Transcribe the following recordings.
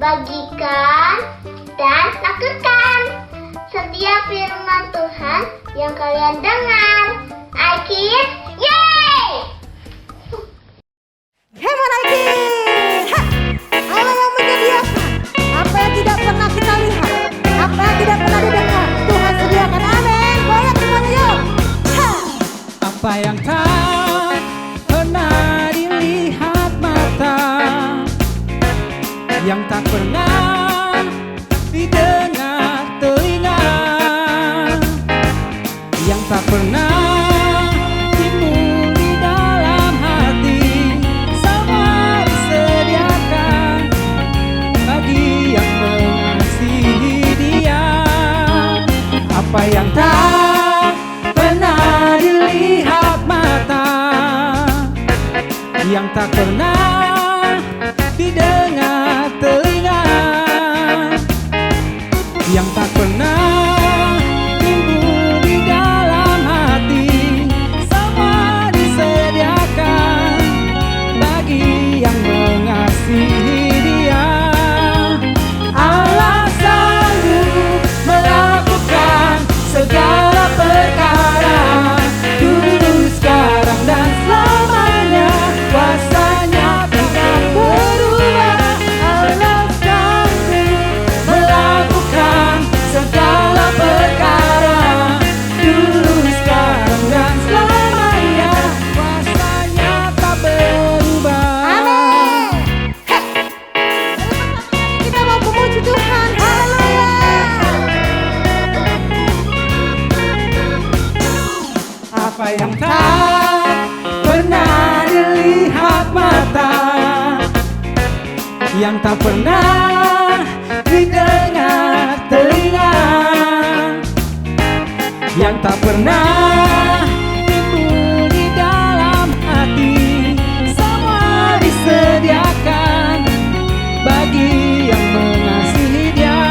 bagikan, dan lakukan setiap firman Tuhan yang kalian dengar. Kids, yeay! Hebat Kids! Allah yang menyediakan apa yang tidak pernah kita lihat, apa yang tidak pernah didengar, Tuhan sediakan. Amin. Goyang semuanya yuk. Apa yang tak pernah dilihat mata, yang tak pernah didengar telinga, yang tak pernah timbul di dalam hati, semua disediakan bagi yang mengasihi Dia. Apa yang tak pernah dilihat mata, yang tak pernah didengar telinga, yang tak pernah timbul di dalam hati, semua disediakan bagi yang mengasihi Dia. Allah sanggup melakukan segala perkara, dulu, sekarang, dan selamanya. Kuasanya takkan berubah. Allah sanggup melakukan segala perkara, dulu, sekarang, dan selamanya. Kuasanya tak berubah. Amin. Kita mau memuji Tuhan. Haleluya. Apa yang tak pernah dilihat mata, yang tak pernah didengar telinga, yang tak pernah timbul di dalam hati, semua disediakan bagi yang mengasihi Dia.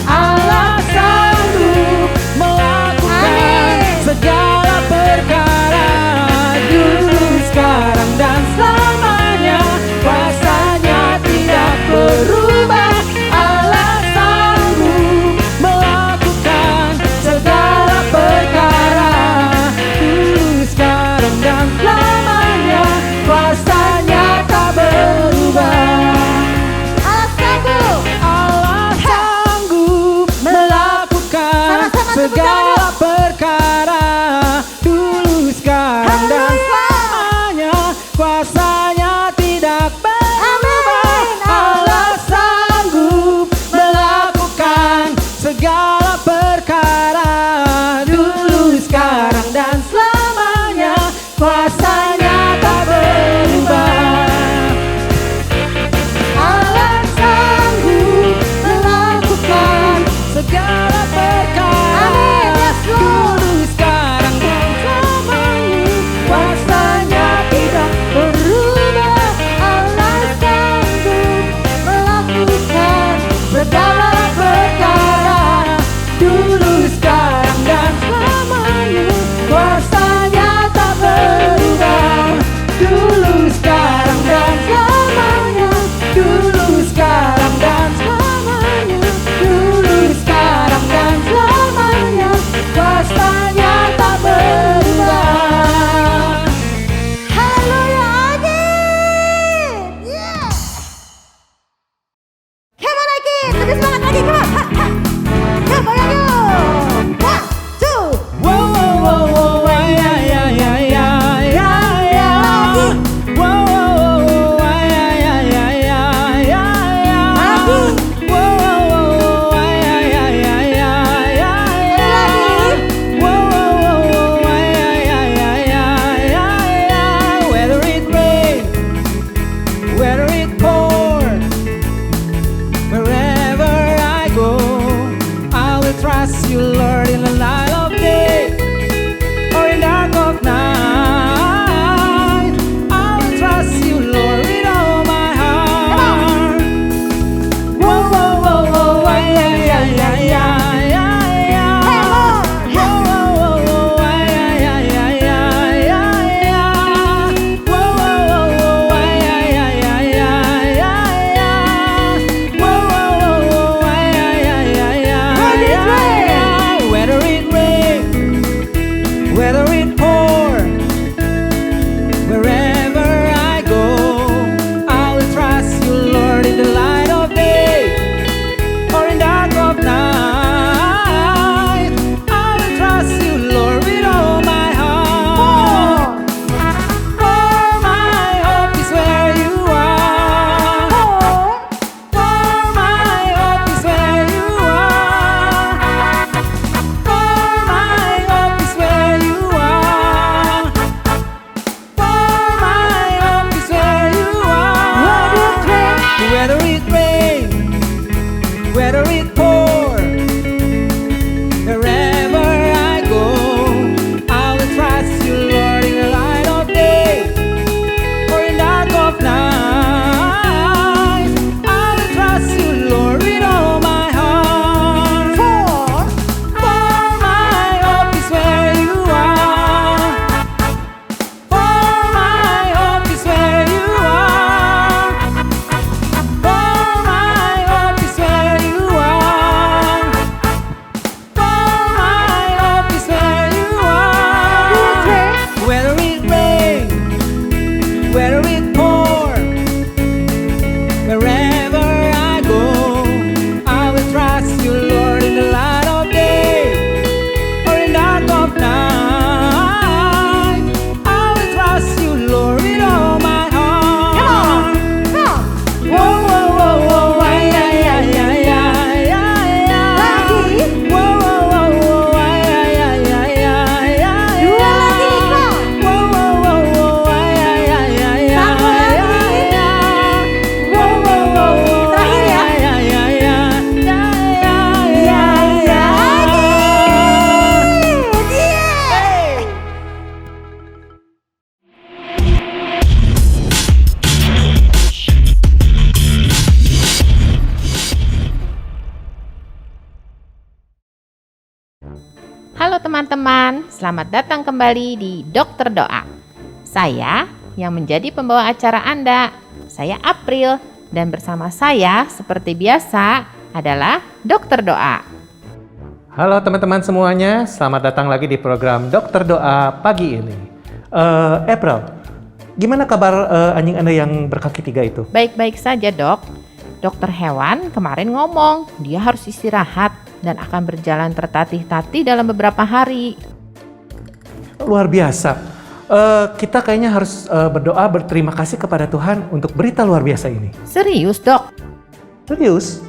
Allah sanggup melakukan segala perkara, dulu, sekarang, dan selamanya. Kuasanya teman-teman, selamat datang kembali di Dokter Doa. Saya yang menjadi pembawa acara Anda, saya April, dan bersama saya seperti biasa adalah Dokter Doa. Halo teman-teman semuanya, selamat datang lagi di program Dokter Doa pagi ini. April, gimana kabar anjing Anda yang berkaki 3 itu? Baik-baik saja, Dok. Dokter hewan kemarin ngomong dia harus istirahat dan akan berjalan tertatih-tatih dalam beberapa hari. Luar biasa. Kita kayaknya harus berdoa berterima kasih kepada Tuhan untuk berita luar biasa ini. Serius, Dok?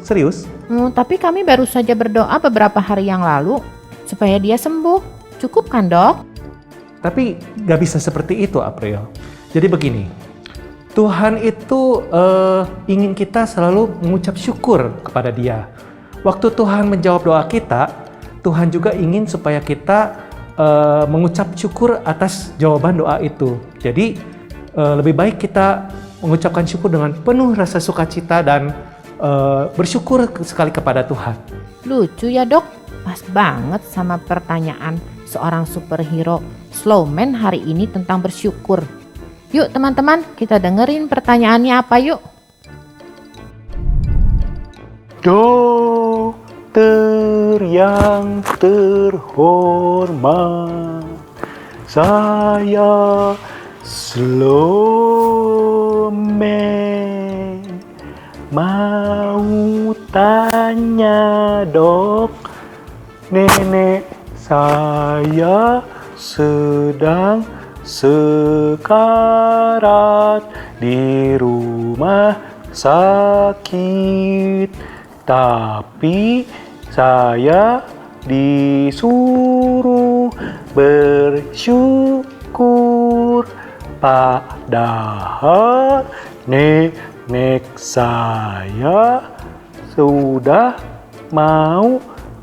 Serius. Tapi kami baru saja berdoa beberapa hari yang lalu supaya dia sembuh. Cukup kan, Dok? Tapi gak bisa seperti itu, April. Jadi begini, Tuhan itu ingin kita selalu mengucap syukur kepada Dia. Waktu Tuhan menjawab doa kita, Tuhan juga ingin supaya kita mengucap syukur atas jawaban doa itu. Jadi lebih baik kita mengucapkan syukur dengan penuh rasa sukacita dan bersyukur sekali kepada Tuhan. Lucu ya, Dok. Pas banget sama pertanyaan seorang superhero Slowman hari ini tentang bersyukur. Yuk teman-teman, kita dengerin pertanyaannya apa yuk. Dokter yang terhormat, saya Slowman mau tanya dok, nenek saya sedang sekarat di rumah sakit, tapi saya disuruh bersyukur, padahal nenek saya sudah mau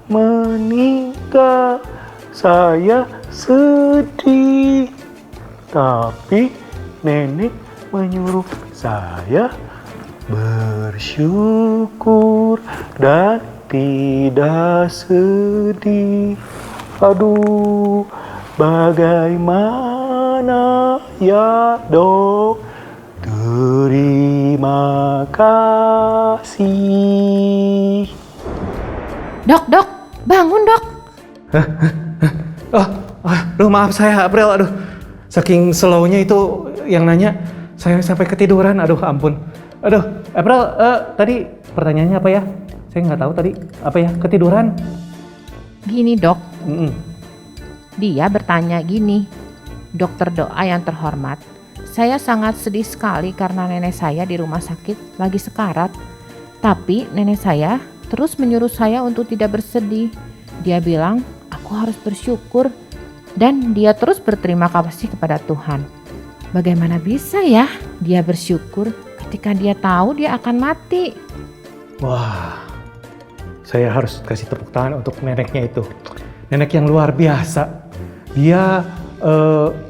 meninggal. Saya sedih, tapi nenek menyuruh saya bersyukur dan tidak sedih. Aduh, bagaimana ya dok? Terima kasih. Dok, bangun dok. Aduh maaf saya April, aduh saking slownya itu yang nanya saya sampai ketiduran, aduh ampun. Aduh April, tadi pertanyaannya apa ya? Saya nggak tahu tadi apa ya, ketiduran. Gini dok, dia bertanya gini, Dokter Doa yang terhormat, saya sangat sedih sekali karena nenek saya di rumah sakit lagi sekarat. Tapi nenek saya terus menyuruh saya untuk tidak bersedih. Dia bilang aku harus bersyukur dan dia terus berterima kasih kepada Tuhan. Bagaimana bisa ya dia bersyukur ketika dia tahu dia akan mati? Wah, saya harus kasih tepuk tangan untuk neneknya itu. Nenek yang luar biasa. Dia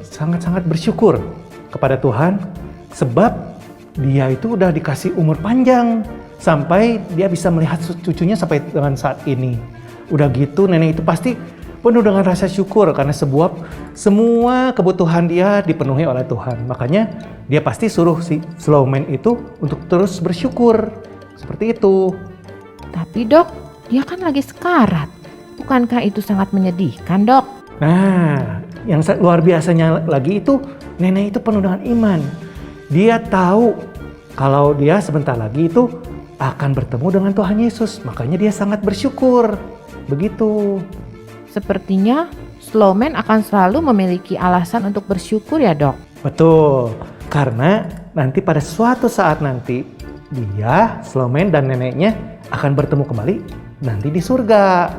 sangat-sangat bersyukur kepada Tuhan sebab dia itu udah dikasih umur panjang sampai dia bisa melihat cucunya sampai dengan saat ini. Udah gitu nenek itu pasti penuh dengan rasa syukur karena semua kebutuhan dia dipenuhi oleh Tuhan. Makanya dia pasti suruh si Slowman itu untuk terus bersyukur. Seperti itu. Tapi dok, dia kan lagi sekarat. Bukankah itu sangat menyedihkan dok? Nah, yang luar biasanya lagi itu nenek itu penuh dengan iman. Dia tahu kalau dia sebentar lagi itu akan bertemu dengan Tuhan Yesus. Makanya dia sangat bersyukur. Begitu. Sepertinya Slowman akan selalu memiliki alasan untuk bersyukur ya dok? Betul. Karena nanti pada suatu saat nanti dia, Slowman dan neneknya akan bertemu kembali nanti di surga.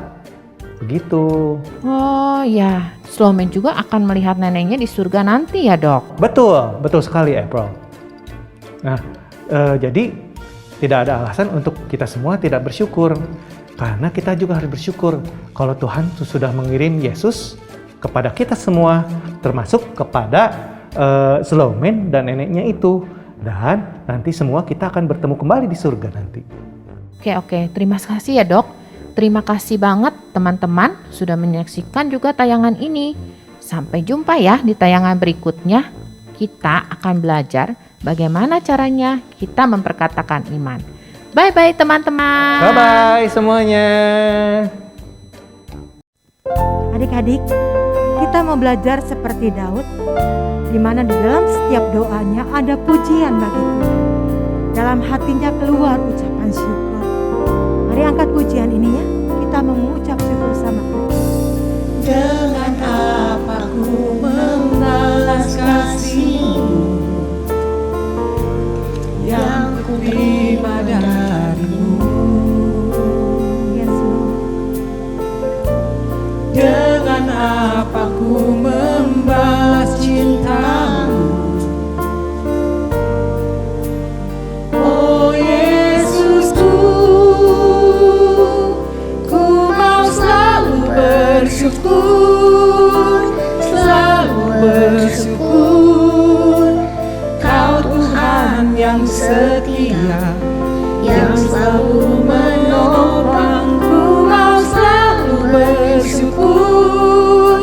Begitu. Oh ya, Slowman juga akan melihat neneknya di surga nanti ya dok? Betul sekali April. Nah, jadi tidak ada alasan untuk kita semua tidak bersyukur. Karena kita juga harus bersyukur kalau Tuhan sudah mengirim Yesus kepada kita semua, termasuk kepada Slowman dan neneknya itu. Dan nanti semua kita akan bertemu kembali di surga nanti. Oke, terima kasih ya dok. Terima kasih banget teman-teman sudah menyaksikan juga tayangan ini. Sampai jumpa ya di tayangan berikutnya. Kita akan belajar bagaimana caranya kita memperkatakan iman. Bye-bye teman-teman. Bye-bye semuanya. Adik-adik, kita mau belajar seperti Daud, di mana di dalam setiap doanya ada pujian bagi Tuhan. Dalam hatinya keluar ucapan syukur. Mari angkat pujian ini ya, kita mengucap syukur sama Tuhan. Dengan apa ku membalas kasih-Mu yang ku terima dari-Mu. Yesus, Dengan apa ku membalas cinta-Mu. Oh Yesusku, ku mau selalu bersyukur, selalu bersyukur. Kau Tuhan yang setia, yang selalu menopang. Ku mau selalu bersyukur,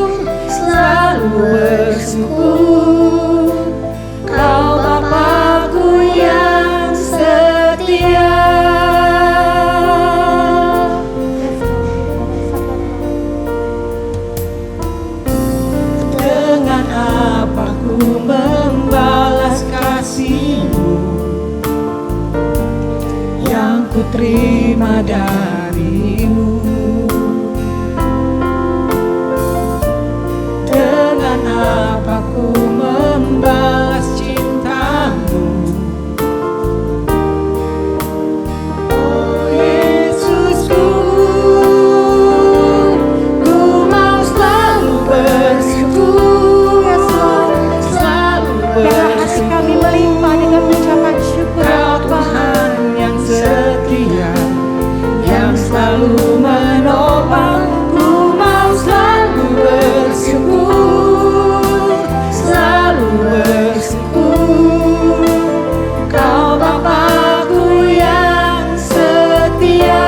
selalu bersyukur. Kau Bapa-Ku yang setia. Dengan apa ku membalas kasih-Mu yang ku terima dari-Mu. Dengan apa ku membalas cinta-Mu. Oh Yesusku, ku mau selalu bersyukur, selalu biarlah hati kami melimpah dengan ucapan syukur Kau Bapa. Tuhan yang setia, yang selalu menopang. Ku mau selalu bersyukur, selalu bersyukur. Kau Bapa-Ku yang setia.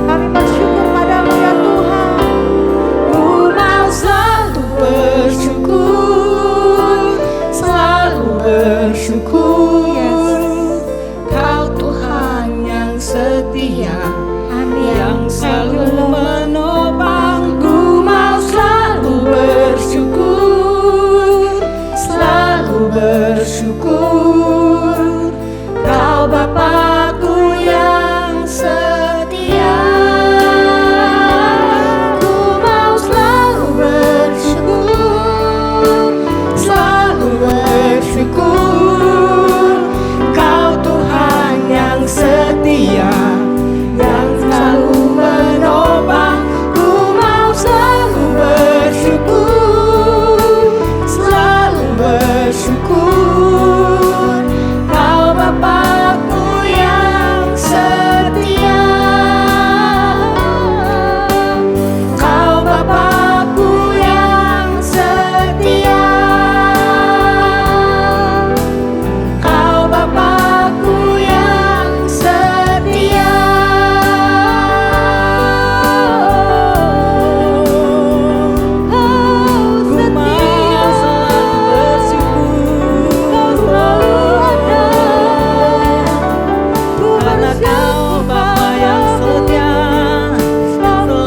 Kami bersyukur padamu ya Tuhan. Ku mau selalu bersyukur, selalu bersyukur. Kau Tuhan yang setia, Amin. yang selalu menopang. Ku mau selalu bersyukur, selalu bersyukur. Kau Bapa-Ku yang setia. Ku mau selalu bersyukur, selalu bersyukur. Kau Tuhan yang setia, yang selalu menopang. Ku mau selalu bersyukur, selalu bersyukur. Kau Bapa-Ku yang setia. Kau Bapa-Ku yang setia. Kau Bapa-Ku yang setia. Ku mau selalu bersyukur, karena Kau Bapa yang setia, selalu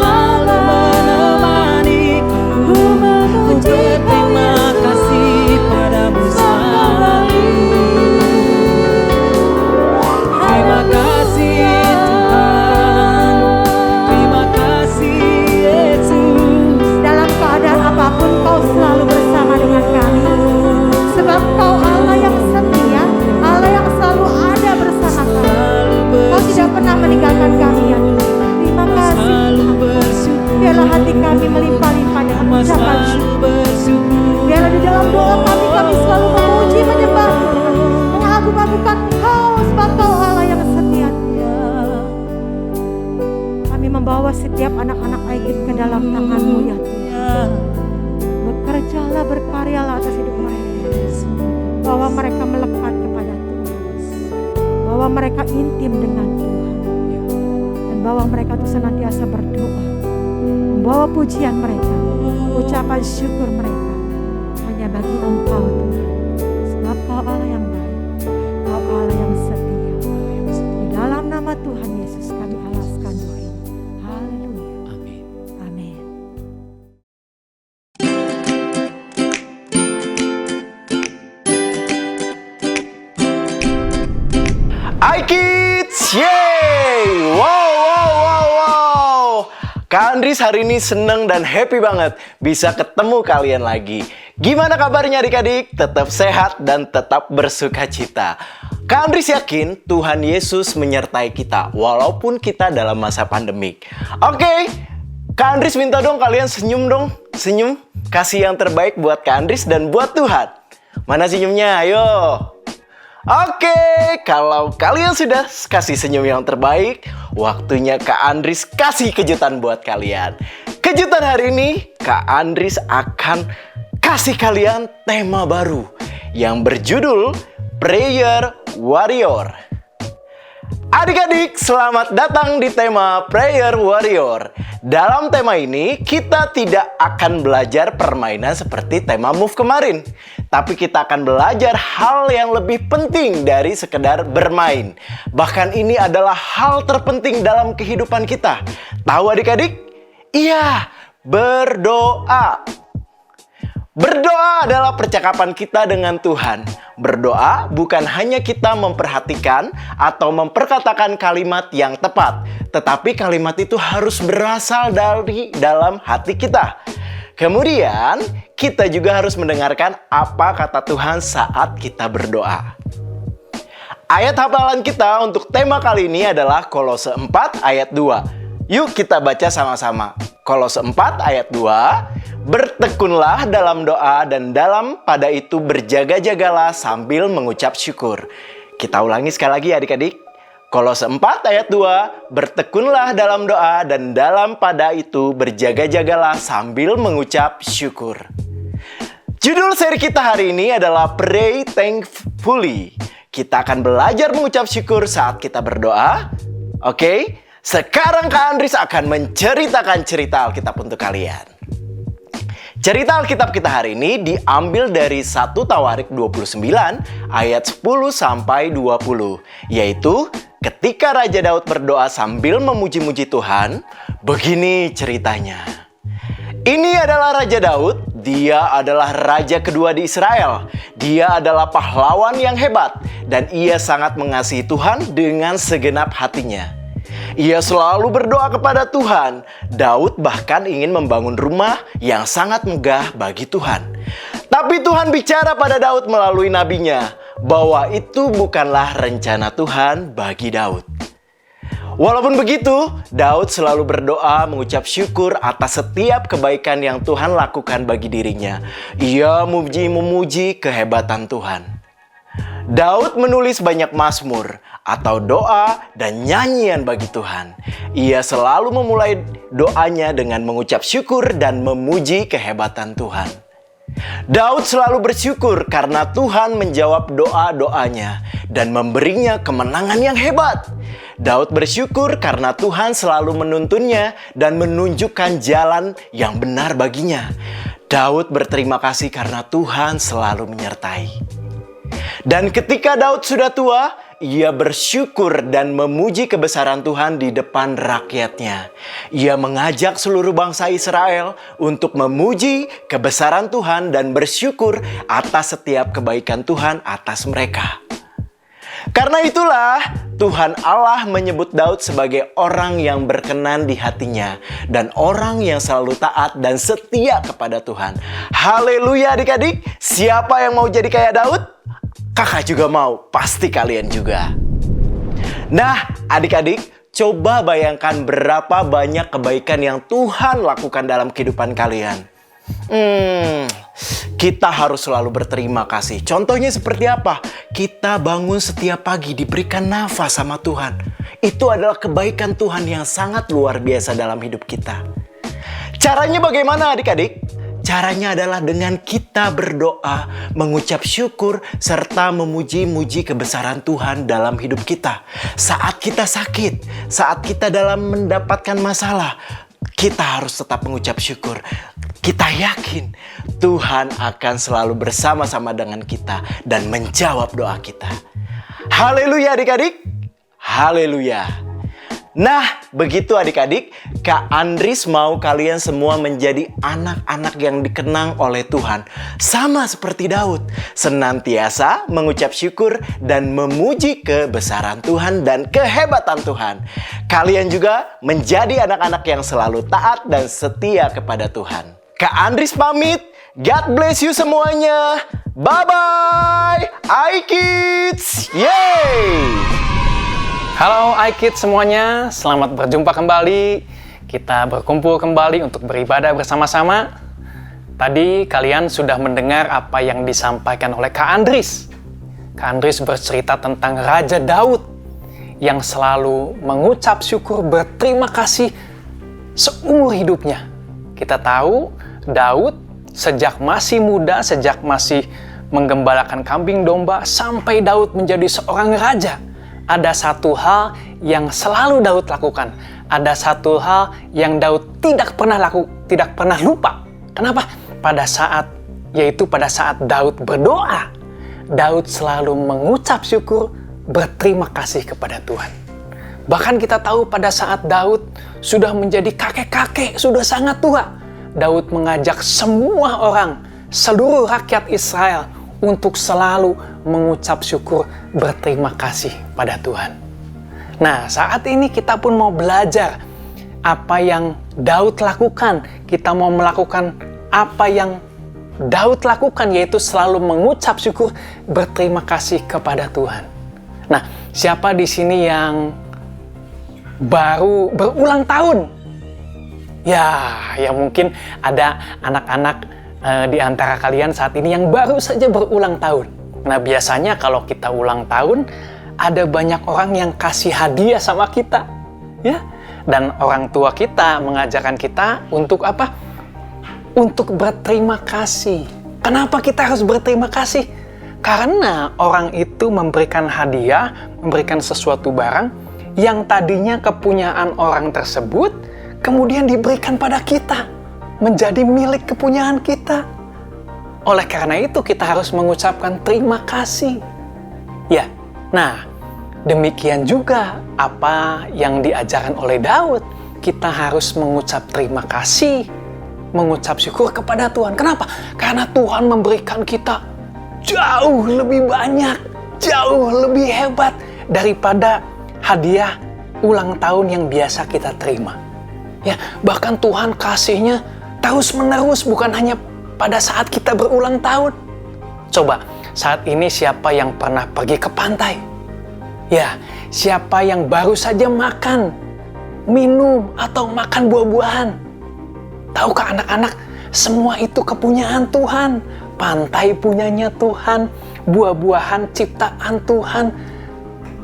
menemaniku. Ku berterima kasih padamu selalu. Terima kasih Tuhan, terima kasih Yesus. Dalam keadaan apapun Kau selalu bersama dengan kami. Sebab Kau Allah yang setia, Allah yang selalu ada bersama kami. Kau tidak pernah meninggalkan kami ya Tuhan. Terima kasih Selalu Tuhan. bersyukur, Biarlah hati kami melimpah-limpah dengan ucapan syukur. selalu bersyukur. Biarlah di dalam doa kami selalu memuji, menyembah Tuhan, mengagung-agungkan Kau sebab Kau Allah yang setia. Kami membawa setiap anak-anak Aigit ke dalam tangan-Mu ya Tuhan. Bekerja bekerjalah, berkaryalah atas hidup mereka. Bahwa mereka melekat kepada Tuhan. Bahwa mereka intim dengan Tuhan. Dan bahwa mereka itu senantiasa berdoa. Membawa pujian mereka, ucapan syukur mereka hanya bagi Engkau Tuhan. Sebab Kau Allah yang baik, Kau Allah yang setia. Di dalam nama Tuhan Yesus kami alaskan doa ini. Haleluya. Amin. Amin. Hai kids, yeay! Wow! Kak Andris hari ini seneng dan happy banget bisa ketemu kalian lagi. Gimana kabarnya adik-adik? Tetap sehat dan tetap bersuka cita. Kak Andris yakin Tuhan Yesus menyertai kita walaupun kita dalam masa pandemik. Oke, Kak Andris minta dong kalian senyum dong. Senyum, kasih yang terbaik buat Kak Andris dan buat Tuhan. Mana senyumnya? Ayo. Oke, kalau kalian sudah kasih senyum yang terbaik, waktunya Kak Andris kasih kejutan buat kalian. Kejutan hari ini, Kak Andris akan kasih kalian tema baru yang berjudul Prayer Warrior. Adik-adik, selamat datang di tema Prayer Warrior. Dalam tema ini, kita tidak akan belajar permainan seperti tema Move kemarin. Tapi kita akan belajar hal yang lebih penting dari sekedar bermain. Bahkan ini adalah hal terpenting dalam kehidupan kita. Tahu adik-adik? Iya, berdoa. Berdoa adalah percakapan kita dengan Tuhan. Berdoa bukan hanya kita memperhatikan atau memperkatakan kalimat yang tepat, tetapi kalimat itu harus berasal dari dalam hati kita. Kemudian, kita juga harus mendengarkan apa kata Tuhan saat kita berdoa. Ayat hafalan kita untuk tema kali ini adalah Kolose 4 ayat 2. Yuk kita baca sama-sama. Kolose 4 ayat 2. Bertekunlah dalam doa dan dalam pada itu berjaga-jagalah sambil mengucap syukur. Kita ulangi sekali lagi adik-adik. Kolose 4 ayat 2, bertekunlah dalam doa dan dalam pada itu berjaga-jagalah sambil mengucap syukur. Judul seri kita hari ini adalah Pray Thankfully. Kita akan belajar mengucap syukur saat kita berdoa. Oke, sekarang Kak Andris akan menceritakan cerita Alkitab untuk kalian. Cerita Alkitab kita hari ini diambil dari 1 Tawarik 29 ayat 10 sampai 20, yaitu ketika Raja Daud berdoa sambil memuji-muji Tuhan, begini ceritanya. Ini adalah Raja Daud, dia adalah raja kedua di Israel. Dia adalah pahlawan yang hebat dan ia sangat mengasihi Tuhan dengan segenap hatinya. Ia selalu berdoa kepada Tuhan. Daud bahkan ingin membangun rumah yang sangat megah bagi Tuhan. Tapi Tuhan bicara pada Daud melalui nabinya bahwa itu bukanlah rencana Tuhan bagi Daud. Walaupun begitu, Daud selalu berdoa mengucap syukur atas setiap kebaikan yang Tuhan lakukan bagi dirinya. Ia memuji kehebatan Tuhan. Daud menulis banyak mazmur atau doa dan nyanyian bagi Tuhan. Ia selalu memulai doanya dengan mengucap syukur dan memuji kehebatan Tuhan. Daud selalu bersyukur karena Tuhan menjawab doa-doanya dan memberinya kemenangan yang hebat. Daud bersyukur karena Tuhan selalu menuntunnya dan menunjukkan jalan yang benar baginya. Daud berterima kasih karena Tuhan selalu menyertai. Dan ketika Daud sudah tua, ia bersyukur dan memuji kebesaran Tuhan di depan rakyatnya. Ia mengajak seluruh bangsa Israel untuk memuji kebesaran Tuhan dan bersyukur atas setiap kebaikan Tuhan atas mereka. Karena itulah Tuhan Allah menyebut Daud sebagai orang yang berkenan di hatinya dan orang yang selalu taat dan setia kepada Tuhan. Haleluya adik-adik, siapa yang mau jadi kayak Daud? Kakak juga mau, pasti kalian juga. Nah, adik-adik, coba bayangkan berapa banyak kebaikan yang Tuhan lakukan dalam kehidupan kalian. Kita harus selalu berterima kasih. Contohnya seperti apa? Kita bangun setiap pagi diberikan nafas sama Tuhan. Itu adalah kebaikan Tuhan yang sangat luar biasa dalam hidup kita. Caranya bagaimana adik-adik? Caranya adalah dengan kita berdoa, mengucap syukur, serta memuji-muji kebesaran Tuhan dalam hidup kita. Saat kita sakit, saat kita dalam mendapatkan masalah, kita harus tetap mengucap syukur. Kita yakin Tuhan akan selalu bersama-sama dengan kita dan menjawab doa kita. Haleluya adik-adik. Haleluya. Nah, begitu adik-adik, Kak Andris mau kalian semua menjadi anak-anak yang dikenang oleh Tuhan. Sama seperti Daud, senantiasa mengucap syukur dan memuji kebesaran Tuhan dan kehebatan Tuhan. Kalian juga menjadi anak-anak yang selalu taat dan setia kepada Tuhan. Kak Andris pamit, God bless you semuanya. Bye-bye, iKids, yeay! Halo iKids semuanya, selamat berjumpa kembali. Kita berkumpul kembali untuk beribadah bersama-sama. Tadi kalian sudah mendengar apa yang disampaikan oleh Kak Andris. Kak Andris bercerita tentang Raja Daud yang selalu mengucap syukur, berterima kasih seumur hidupnya. Kita tahu Daud sejak masih muda, sejak masih menggembalakan kambing domba, sampai Daud menjadi seorang raja. Ada satu hal yang selalu Daud lakukan. Ada satu hal yang Daud tidak pernah lupa. Kenapa? Pada saat Daud berdoa, Daud selalu mengucap syukur, berterima kasih kepada Tuhan. Bahkan kita tahu pada saat Daud sudah menjadi kakek-kakek, sudah sangat tua, Daud mengajak semua orang, seluruh rakyat Israel untuk selalu mengucap syukur, berterima kasih pada Tuhan. Nah, saat ini kita pun mau belajar apa yang Daud lakukan. Kita mau melakukan apa yang Daud lakukan, yaitu selalu mengucap syukur, berterima kasih kepada Tuhan. Nah, siapa di sini yang baru berulang tahun? Ya mungkin ada anak-anak di antara kalian saat ini yang baru saja berulang tahun. Nah, biasanya kalau kita ulang tahun, ada banyak orang yang kasih hadiah sama kita, ya. Dan orang tua kita mengajarkan kita untuk apa? Untuk berterima kasih. Kenapa kita harus berterima kasih? Karena orang itu memberikan hadiah, memberikan sesuatu barang yang tadinya kepunyaan orang tersebut, kemudian diberikan pada kita, menjadi milik kepunyaan kita. Oleh karena itu kita harus mengucapkan terima kasih. Ya, nah demikian juga apa yang diajarkan oleh Daud. Kita harus mengucap terima kasih, mengucap syukur kepada Tuhan. Kenapa? Karena Tuhan memberikan kita jauh lebih banyak, jauh lebih hebat daripada hadiah ulang tahun yang biasa kita terima. Ya, bahkan Tuhan kasihnya terus-menerus, bukan hanya pada saat kita berulang tahun. Coba, saat ini siapa yang pernah pergi ke pantai? Ya, siapa yang baru saja makan, minum, atau makan buah-buahan? Tahukah anak-anak, semua itu kepunyaan Tuhan. Pantai punyanya Tuhan, buah-buahan ciptaan Tuhan,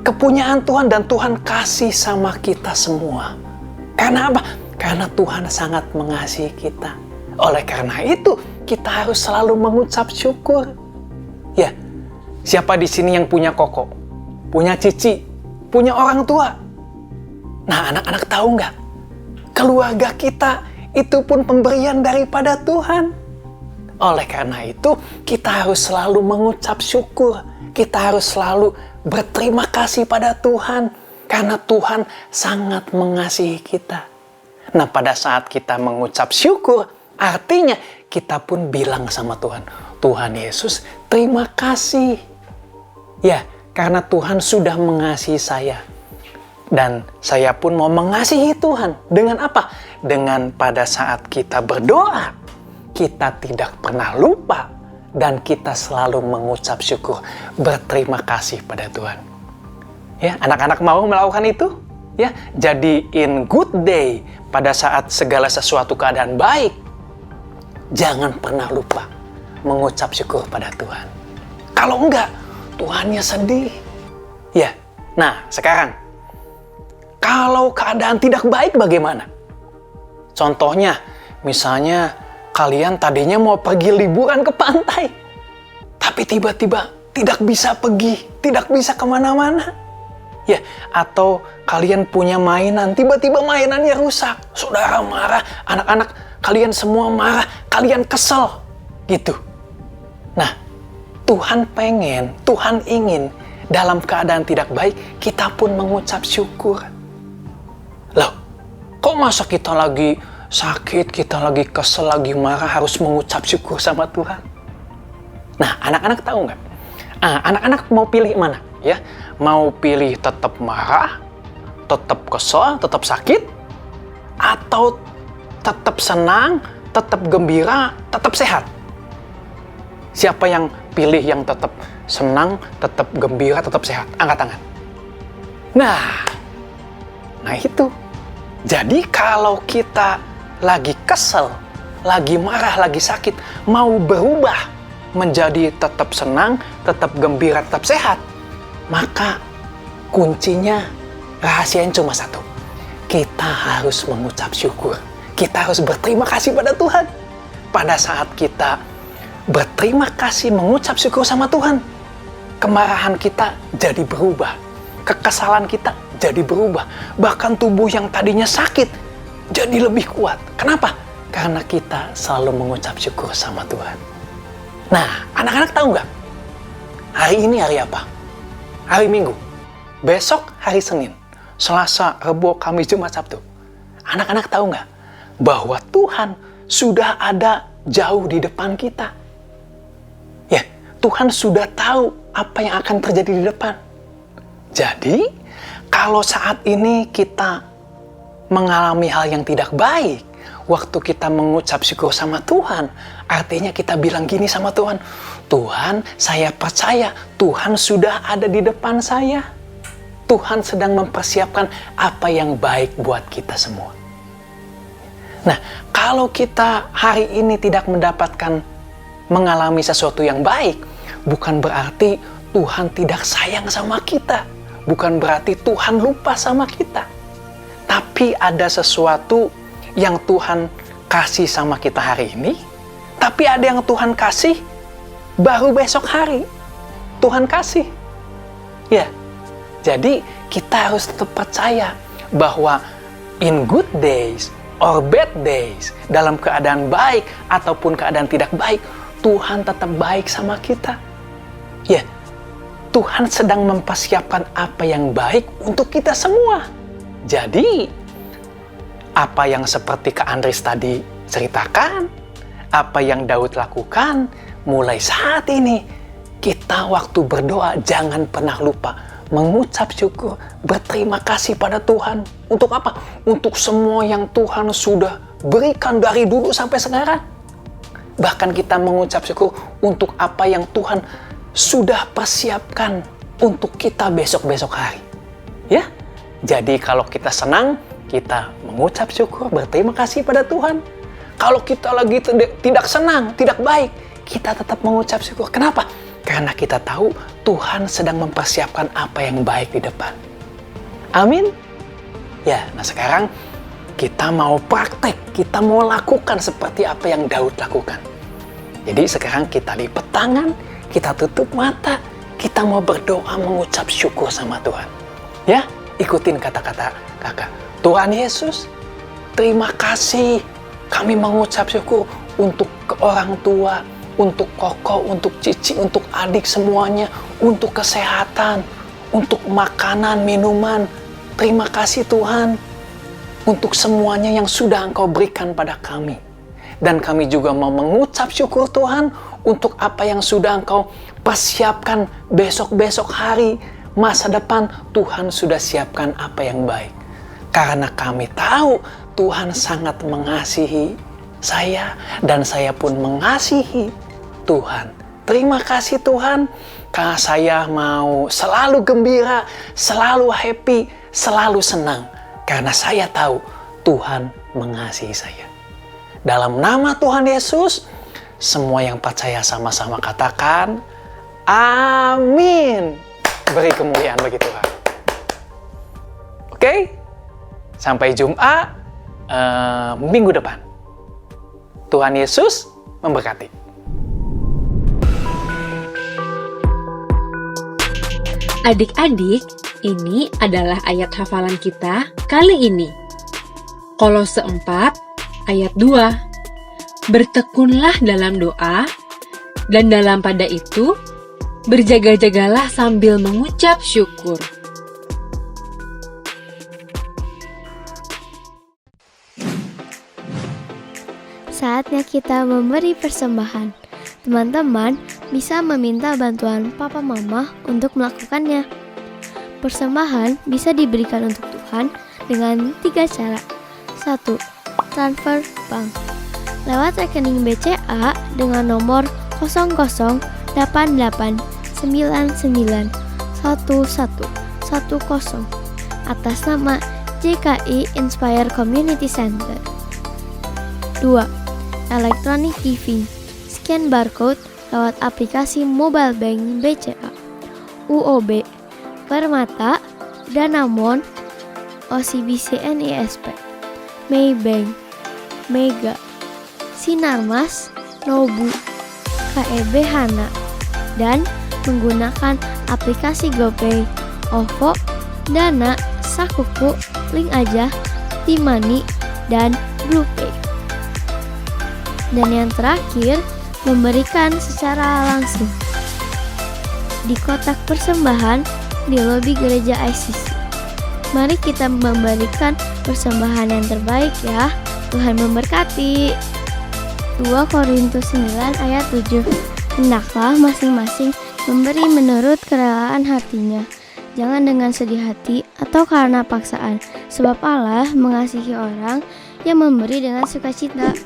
kepunyaan Tuhan, dan Tuhan kasih sama kita semua. Karena apa? Karena Tuhan sangat mengasihi kita. Oleh karena itu, kita harus selalu mengucap syukur. Ya, siapa di sini yang punya koko, punya cici, punya orang tua? Nah, anak-anak tahu nggak? Keluarga kita itu pun pemberian daripada Tuhan. Oleh karena itu, kita harus selalu mengucap syukur. Kita harus selalu berterima kasih pada Tuhan. Karena Tuhan sangat mengasihi kita. Nah, pada saat kita mengucap syukur, artinya kita pun bilang sama Tuhan, Tuhan Yesus, terima kasih. Ya, karena Tuhan sudah mengasihi saya. Dan saya pun mau mengasihi Tuhan. Dengan apa? Dengan pada saat kita berdoa, kita tidak pernah lupa dan kita selalu mengucap syukur, berterima kasih pada Tuhan. Ya, anak-anak mau melakukan itu? Ya, jadiin good day pada saat segala sesuatu keadaan baik. Jangan pernah lupa mengucap syukur pada Tuhan. Kalau enggak, Tuhannya sedih. Ya, nah sekarang, kalau keadaan tidak baik bagaimana? Contohnya, misalnya kalian tadinya mau pergi liburan ke pantai, tapi tiba-tiba tidak bisa pergi, tidak bisa kemana-mana. Ya, atau kalian punya mainan, tiba-tiba mainannya rusak. Saudara marah, anak-anak kalian semua marah, kalian kesel, gitu. Nah, Tuhan ingin dalam keadaan tidak baik, kita pun mengucap syukur. Loh, kok masa kita lagi sakit, kita lagi kesel, lagi marah, harus mengucap syukur sama Tuhan? Nah, anak-anak tahu nggak? Anak-anak mau pilih mana? Ya, mau pilih tetap marah, tetap kesel, tetap sakit, atau tetap senang, tetap gembira, tetap sehat? Siapa yang pilih yang tetap senang, tetap gembira, tetap sehat? Angkat tangan. Nah itu. Jadi kalau kita lagi kesel, lagi marah, lagi sakit, mau berubah menjadi tetap senang, tetap gembira, tetap sehat, maka kuncinya, rahasianya cuma satu. Kita harus mengucap syukur. Kita harus berterima kasih pada Tuhan. Pada saat kita berterima kasih, mengucap syukur sama Tuhan, kemarahan kita jadi berubah. Kekesalan kita jadi berubah. Bahkan tubuh yang tadinya sakit jadi lebih kuat. Kenapa? Karena kita selalu mengucap syukur sama Tuhan. Nah, anak-anak tahu nggak? Hari ini hari apa? Hari Minggu. Besok hari Senin. Selasa, Rabu, Kamis, Jumat, Sabtu. Anak-anak tahu nggak? Bahwa Tuhan sudah ada jauh di depan kita. Ya, Tuhan sudah tahu apa yang akan terjadi di depan. Jadi, kalau saat ini kita mengalami hal yang tidak baik, waktu kita mengucap syukur sama Tuhan, artinya kita bilang gini sama Tuhan, Tuhan, saya percaya Tuhan sudah ada di depan saya. Tuhan sedang mempersiapkan apa yang baik buat kita semua. Nah, kalau kita hari ini tidak mendapatkan mengalami sesuatu yang baik, bukan berarti Tuhan tidak sayang sama kita. Bukan berarti Tuhan lupa sama kita. Tapi ada sesuatu yang Tuhan kasih sama kita hari ini, tapi ada yang Tuhan kasih baru besok hari. Tuhan kasih. Ya, jadi kita harus tetap percaya bahwa in good days or bad days, dalam keadaan baik ataupun keadaan tidak baik, Tuhan tetap baik sama kita. Ya, Tuhan sedang mempersiapkan apa yang baik untuk kita semua. Jadi, apa yang seperti Kak Andres tadi ceritakan, apa yang Daud lakukan, mulai saat ini, kita waktu berdoa jangan pernah lupa mengucap syukur, berterima kasih pada Tuhan. Untuk apa? Untuk semua yang Tuhan sudah berikan dari dulu sampai sekarang. Bahkan kita mengucap syukur untuk apa yang Tuhan sudah persiapkan untuk kita besok-besok hari. Ya, jadi kalau kita senang, kita mengucap syukur, berterima kasih pada Tuhan. Kalau kita lagi tidak senang, tidak baik, kita tetap mengucap syukur. Kenapa? Karena kita tahu Tuhan sedang mempersiapkan apa yang baik di depan. Amin. Ya, nah sekarang kita mau praktek, kita mau lakukan seperti apa yang Daud lakukan. Jadi sekarang kita lipat tangan, kita tutup mata, kita mau berdoa mengucap syukur sama Tuhan. Ya, ikutin kata-kata kakak. Tuhan Yesus, terima kasih. Kami mengucap syukur untuk ke orang tua, untuk koko, untuk cici, untuk adik semuanya, untuk kesehatan, untuk makanan, minuman. Terima kasih Tuhan untuk semuanya yang sudah Engkau berikan pada kami. Dan kami juga mau mengucap syukur Tuhan untuk apa yang sudah Engkau persiapkan besok-besok hari, masa depan. Tuhan sudah siapkan apa yang baik. Karena kami tahu Tuhan sangat mengasihi saya dan saya pun mengasihi Tuhan. Terima kasih Tuhan, karena saya mau selalu gembira, selalu happy, selalu senang. Karena saya tahu Tuhan mengasihi saya. Dalam nama Tuhan Yesus, semua yang percaya sama-sama katakan, amin. Beri kemuliaan bagi Tuhan. Oke, sampai Jumat minggu depan. Tuhan Yesus memberkati. Adik-adik, ini adalah ayat hafalan kita kali ini. Kolose 4 ayat 2. Bertekunlah dalam doa, dan dalam pada itu, berjaga-jagalah sambil mengucap syukur. Saatnya kita memberi persembahan. Teman-teman bisa meminta bantuan papa mama untuk melakukannya. Persembahan bisa diberikan untuk Tuhan dengan 3 cara. 1. Transfer bank. Lewat rekening BCA dengan nomor 0089911110 atas nama JKI Inspire Community Center. 2. Electronic giving. Scan barcode lewat aplikasi mobile bank BCA, UOB, Permata, Danamon, OCBC NISP, Maybank, Mega, Sinarmas, Nobu, KEB Hana, dan menggunakan aplikasi GoPay, OVO, Dana, Sakuku, Link Aja, Timani, dan BluePay. Dan yang terakhir, memberikan secara langsung di kotak persembahan di lobi gereja ICC. Mari kita memberikan persembahan yang terbaik ya. Tuhan memberkati. 2 Korintus 9 ayat 7. Hendaklah masing-masing memberi menurut kerelaan hatinya, jangan dengan sedih hati atau karena paksaan, sebab Allah mengasihi orang yang memberi dengan sukacita.